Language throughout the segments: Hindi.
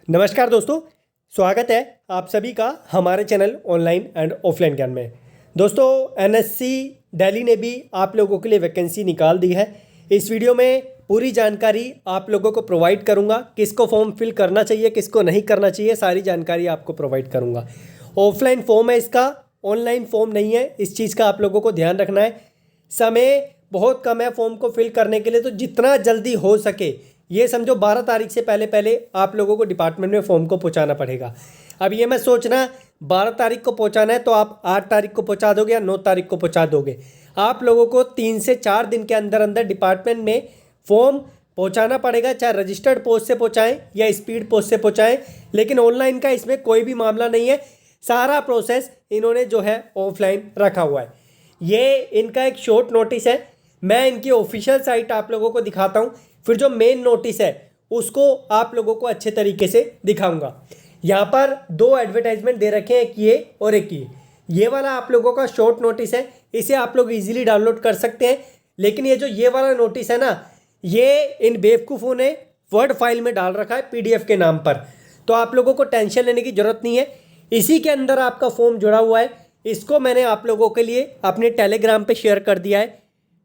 नमस्कार दोस्तों, स्वागत है आप सभी का हमारे चैनल ऑनलाइन एंड ऑफलाइन ज्ञान में। दोस्तों, एनएससी दिल्ली ने भी आप लोगों के लिए वैकेंसी निकाल दी है। इस वीडियो में पूरी जानकारी आप लोगों को प्रोवाइड करूंगा। किसको फॉर्म फिल करना चाहिए, किसको नहीं करना चाहिए, सारी जानकारी आपको प्रोवाइड करूंगा। ऑफलाइन फॉर्म है इसका, ऑनलाइन फॉर्म नहीं है। इस चीज़ का आप लोगों को ध्यान रखना है। समय बहुत कम है फॉर्म को फिल करने के लिए, तो जितना जल्दी हो सके, ये समझो 12 तारीख से पहले पहले आप लोगों को डिपार्टमेंट में फॉर्म को पहुंचाना पड़ेगा। अब ये मैं सोचना 12 तारीख को पहुंचाना है तो आप 8 तारीख को पहुंचा दोगे या 9 तारीख को पहुंचा दोगे। आप लोगों को 3 से 4 दिन के अंदर अंदर डिपार्टमेंट में फॉर्म पहुंचाना पड़ेगा, चाहे रजिस्टर्ड पोस्ट से पहुंचाएं या स्पीड पोस्ट से पहुंचाएं। लेकिन ऑनलाइन का इसमें कोई भी मामला नहीं है, सारा प्रोसेस इन्होंने जो है ऑफलाइन रखा हुआ है। ये इनका एक शॉर्ट नोटिस है। मैं इनकी ऑफिशियल साइट आप लोगों को दिखाता हूँ, फिर जो मेन नोटिस है उसको आप लोगों को अच्छे तरीके से दिखाऊंगा। यहाँ पर 2 एडवर्टाइजमेंट दे रखे हैं, एक ये और एक ये वाला आप लोगों का शॉर्ट नोटिस है। इसे आप लोग इजीली डाउनलोड कर सकते हैं। लेकिन ये जो ये वाला नोटिस है ना, ये इन बेवकूफ़ों ने वर्ड फाइल में डाल रखा है पीडीएफ के नाम पर, तो आप लोगों को टेंशन लेने की ज़रूरत नहीं है। इसी के अंदर आपका फॉर्म जुड़ा हुआ है। इसको मैंने आप लोगों के लिए अपने टेलीग्राम पे शेयर कर दिया है।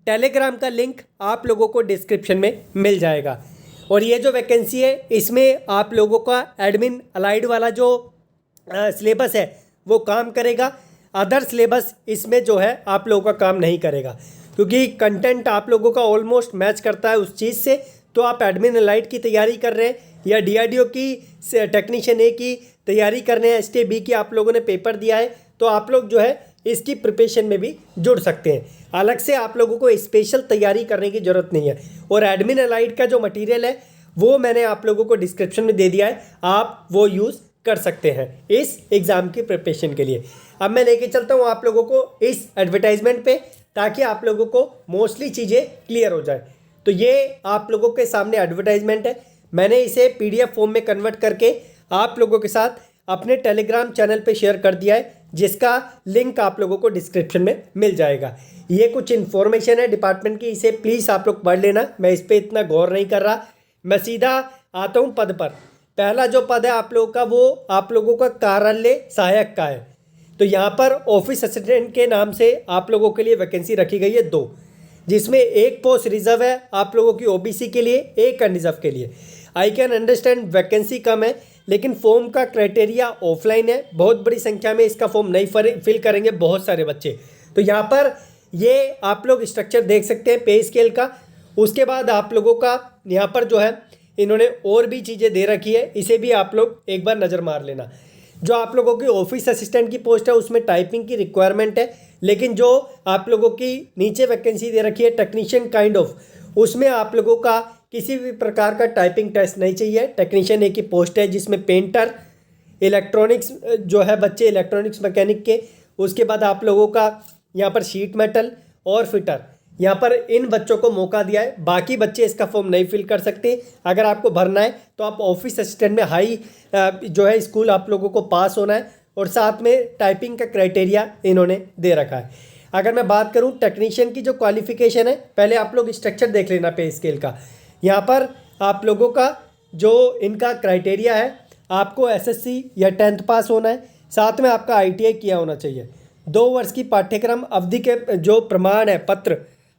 टेलीग्राम का लिंक आप लोगों को डिस्क्रिप्शन में मिल जाएगा। और ये जो वैकेंसी है इसमें आप लोगों का एडमिन अलाइड वाला जो सिलेबस है वो काम करेगा। अदर सिलेबस इसमें जो है आप लोगों का काम नहीं करेगा, क्योंकि कंटेंट आप लोगों का ऑलमोस्ट मैच करता है उस चीज़ से। तो आप एडमिन अलाइड की तैयारी कर रहे हैं या डीआरडीओ की टेक्नीशियन ए की तैयारी कर रहे हैं, एसटीए बी की आप लोगों ने पेपर दिया है, तो आप लोग जो है इसकी प्रिपरेशन में भी जुड़ सकते हैं। अलग से आप लोगों को स्पेशल तैयारी करने की ज़रूरत नहीं है। और एडमिन अलाइड का जो मटेरियल है वो मैंने आप लोगों को डिस्क्रिप्शन में दे दिया है, आप वो यूज़ कर सकते हैं इस एग्ज़ाम की प्रिपरेशन के लिए। अब मैं लेके चलता हूँ आप लोगों को इस एडवर्टाइजमेंट पे, ताकि आप लोगों को मोस्टली चीज़ें क्लियर हो जाए। तो ये आप लोगों के सामने एडवर्टाइजमेंट है। मैंने इसे पीडीएफ फॉर्म में कन्वर्ट करके आप लोगों के साथ अपने टेलीग्राम चैनल पे शेयर कर दिया है, जिसका लिंक आप लोगों को डिस्क्रिप्शन में मिल जाएगा। ये कुछ इन्फॉर्मेशन है डिपार्टमेंट की, इसे प्लीज़ आप लोग पढ़ लेना। मैं इस पर इतना गौर नहीं कर रहा। मैं सीधा आता हूँ पद पर। पहला जो पद है आप लोगों का, वो आप लोगों का कार्यालय सहायक का है। तो यहाँ पर ऑफिस असिस्टेंट के नाम से आप लोगों के लिए वैकेंसी रखी गई है 2, जिसमें एक पोस्ट रिजर्व है आप लोगों की ओबीसी के लिए, एक अनरिजर्व के लिए। आई कैन अंडरस्टैंड वैकेंसी कम है, लेकिन फॉर्म का क्राइटेरिया ऑफलाइन है। बहुत बड़ी संख्या में इसका फॉर्म नहीं फिल करेंगे बहुत सारे बच्चे। तो यहाँ पर ये आप लोग स्ट्रक्चर देख सकते हैं पे स्केल का। उसके बाद आप लोगों का यहाँ पर जो है इन्होंने और भी चीज़ें दे रखी है, इसे भी आप लोग एक बार नज़र मार लेना। जो आप लोगों की ऑफिस असिस्टेंट की पोस्ट है उसमें टाइपिंग की रिक्वायरमेंट है, लेकिन जो आप लोगों की नीचे वैकेंसी दे रखी है टेक्नीशियन काइंड ऑफ, उसमें आप लोगों का किसी भी प्रकार का टाइपिंग टेस्ट नहीं चाहिए। टेक्नीशियन एक ही पोस्ट है जिसमें पेंटर, इलेक्ट्रॉनिक्स जो है बच्चे इलेक्ट्रॉनिक्स मैकेनिक के, उसके बाद आप लोगों का यहाँ पर शीट मेटल और फिटर, यहाँ पर इन बच्चों को मौका दिया है। बाकी बच्चे इसका फॉर्म नहीं फिल कर सकते। अगर आपको भरना है तो आप ऑफिस असिस्टेंट में हाई जो है स्कूल आप लोगों को पास होना है, और साथ में टाइपिंग का क्राइटेरिया इन्होंने दे रखा है। अगर मैं बात करूं टेक्नीशियन की जो क्वालिफिकेशन है, पहले आप लोग स्ट्रक्चर देख लेना पे स्केल का। यहाँ पर आप लोगों का जो इनका क्राइटेरिया है, आपको एसएससी या 10th पास होना है, साथ में आपका आईटीआई किया होना चाहिए। 2 वर्ष की पाठ्यक्रम अवधि के जो प्रमाण है पत्र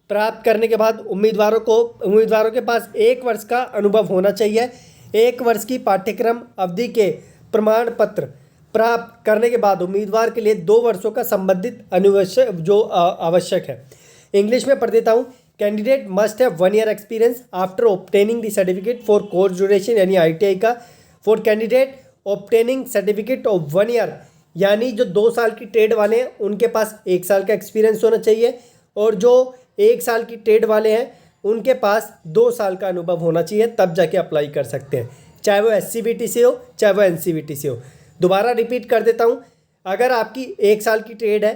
प्राप्त करने के बाद उम्मीदवारों के पास 1 वर्ष का अनुभव होना चाहिए। 1 वर्ष की पाठ्यक्रम अवधि के प्रमाण पत्र प्राप्त करने के बाद उम्मीदवार के लिए 2 वर्षों का संबंधित आवश्यक है। इंग्लिश में पढ़ देता हूँ। Candidate must have 1 year experience after obtaining the certificate for course duration, यानी आईटीआई का। For candidate obtaining certificate of 1 year, यानी जो 2 साल की ट्रेड वाले हैं उनके पास 1 साल का एक्सपीरियंस होना चाहिए, और जो 1 साल की ट्रेड वाले हैं उनके पास 2 साल का अनुभव होना चाहिए, तब जाके अप्लाई कर सकते हैं, चाहे वो एससीबीटी से हो चाहे वो एनसीबीटी से हो। दोबारा रिपीट कर देता हूँ। अगर आपकी 1 साल की ट्रेड है,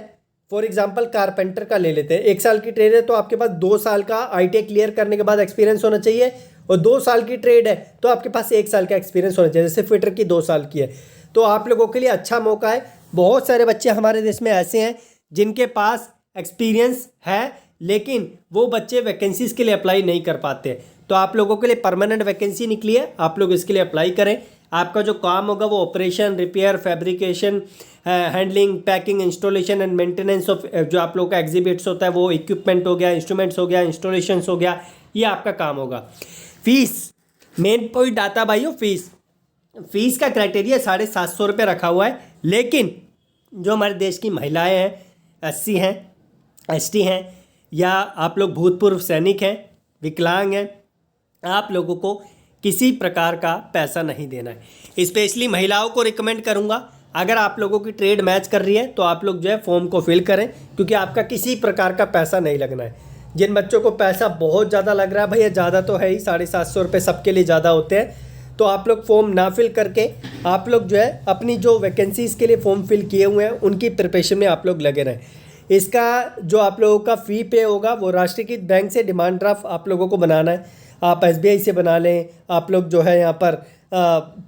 फॉर एग्जांपल कारपेंटर का ले लेते हैं, 1 साल की ट्रेड है तो आपके पास 2 साल का आईटीआई क्लियर करने के बाद एक्सपीरियंस होना चाहिए, और 2 साल की ट्रेड है तो आपके पास 1 साल का एक्सपीरियंस होना चाहिए। जैसे फिटर की 2 साल की है, तो आप लोगों के लिए अच्छा मौका है। बहुत सारे बच्चे हमारे देश में ऐसे हैं जिनके पास एक्सपीरियंस है, लेकिन वो बच्चे वैकेंसीज़ के लिए अप्लाई नहीं कर पाते। तो आप लोगों के लिए परमानेंट वैकेंसी निकली है, आप लोग इसके लिए अप्लाई करें। आपका जो काम होगा वो operation, repair, fabrication, handling, packing, installation and maintenance of जो आप लोगों का एग्जिबिट्स होता है वो इक्विपमेंट हो गया, इंस्ट्रूमेंट्स हो गया, इंस्टॉलेशंस हो गया, ये आपका काम होगा। फीस, मेन पॉइंट आता भाइयों फीस का क्राइटेरिया 750 रुपये रखा हुआ है। लेकिन जो हमारे देश की महिलाएं हैं, SC हैं, ST हैं, या आप लोग भूतपूर्व सैनिक हैं, विकलांग हैं, आप लोगों को किसी प्रकार का पैसा नहीं देना है। स्पेशली महिलाओं को रिकमेंड करूंगा, अगर आप लोगों की ट्रेड मैच कर रही है तो आप लोग जो है फॉर्म को फिल करें, क्योंकि आपका किसी प्रकार का पैसा नहीं लगना है। जिन बच्चों को पैसा बहुत ज़्यादा लग रहा है, भैया ज़्यादा तो है ही, 750 रुपये सबके लिए ज़्यादा होते हैं, तो आप लोग फॉर्म ना फिल करके आप लोग जो है अपनी जो वैकेंसीज़ के लिए फॉर्म फिल किए हुए हैं उनकी प्रिपरेशन में आप लोग लगे रहें। इसका जो आप लोगों का फ़ी पे होगा वो राष्ट्रीयकृत बैंक से डिमांड ड्राफ्ट आप लोगों को बनाना है। आप SBI से बना लें, आप लोग जो है यहाँ पर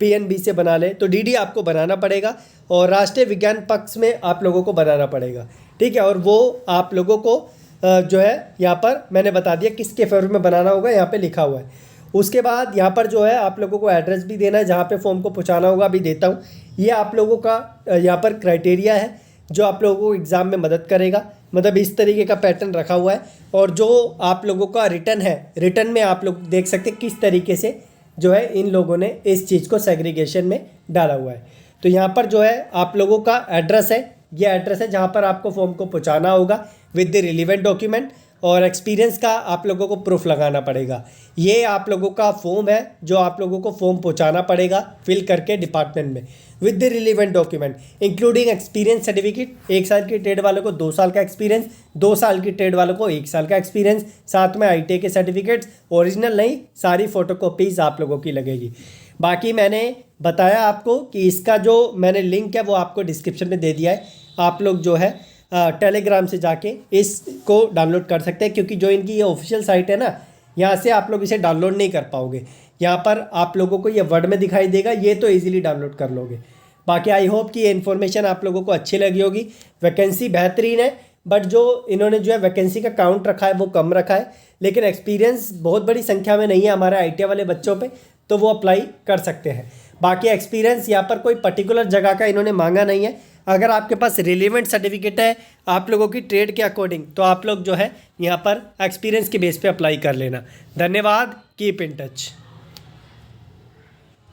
PNB से बना लें, तो DD आपको बनाना पड़ेगा, और राष्ट्रीय विज्ञान पक्ष में आप लोगों को बनाना पड़ेगा, ठीक है। और वो आप लोगों को जो है यहाँ पर मैंने बता दिया किसके फेवर में बनाना होगा, यहाँ पे लिखा हुआ है। उसके बाद यहाँ पर जो है आप लोगों को एड्रेस भी देना है जहाँ पे फॉर्म को पहुँचाना होगा, अभी देता हूँ। ये आप लोगों का यहाँ पर क्राइटेरिया है जो आप लोगों को एग्ज़ाम में मदद करेगा, मतलब इस तरीके का पैटर्न रखा हुआ है। और जो आप लोगों का रिटर्न है, रिटर्न में आप लोग देख सकते हैं किस तरीके से जो है इन लोगों ने इस चीज़ को सेग्रीगेशन में डाला हुआ है। तो यहाँ पर जो है आप लोगों का एड्रेस है, ये एड्रेस है जहाँ पर आपको फॉर्म को पहुँचाना होगा विद द रिलीवेंट डॉक्यूमेंट, और एक्सपीरियंस का आप लोगों को प्रूफ लगाना पड़ेगा। ये आप लोगों का फॉर्म है जो आप लोगों को फॉर्म पहुंचाना पड़ेगा फिल करके डिपार्टमेंट में with the relevant document including experience certificate. 1 साल की ट्रेड वालों को 2 साल का एक्सपीरियंस, 2 साल की ट्रेड वालों को 1 साल का एक्सपीरियंस, साथ में ITI के सर्टिफिकेट्स, ओरिजिनल नहीं सारी फ़ोटोकॉपीज़ आप लोगों की लगेगी। बाकी मैंने बताया आपको कि इसका जो मैंने लिंक है वो आपको डिस्क्रिप्शन में दे दिया है, आप लोग जो है टेलीग्राम से जाके इसको डाउनलोड कर सकते हैं, क्योंकि जो इनकी ये ऑफिशियल साइट है ना, यहाँ से आप लोग इसे डाउनलोड नहीं कर पाओगे। यहाँ पर आप लोगों को ये वर्ड में दिखाई देगा, ये तो इजीली डाउनलोड कर लोगे। बाकी आई होप कि ये इन्फॉर्मेशन आप लोगों को अच्छी लगी होगी। वैकेंसी बेहतरीन है, बट जो इन्होंने जो है वैकेंसी का काउंट रखा है वो कम रखा है, लेकिन एक्सपीरियंस बहुत बड़ी संख्या में नहीं है हमारे ITI वाले बच्चों पे, तो वो अप्लाई कर सकते हैं। बाकी एक्सपीरियंस यहाँ पर कोई पर्टिकुलर जगह का इन्होंने मांगा नहीं है। अगर आपके पास रिलेवेंट सर्टिफिकेट है आप लोगों की ट्रेड के अकॉर्डिंग, तो आप लोग जो है यहाँ पर एक्सपीरियंस के बेस पे अप्लाई कर लेना। धन्यवाद, कीप इन टच।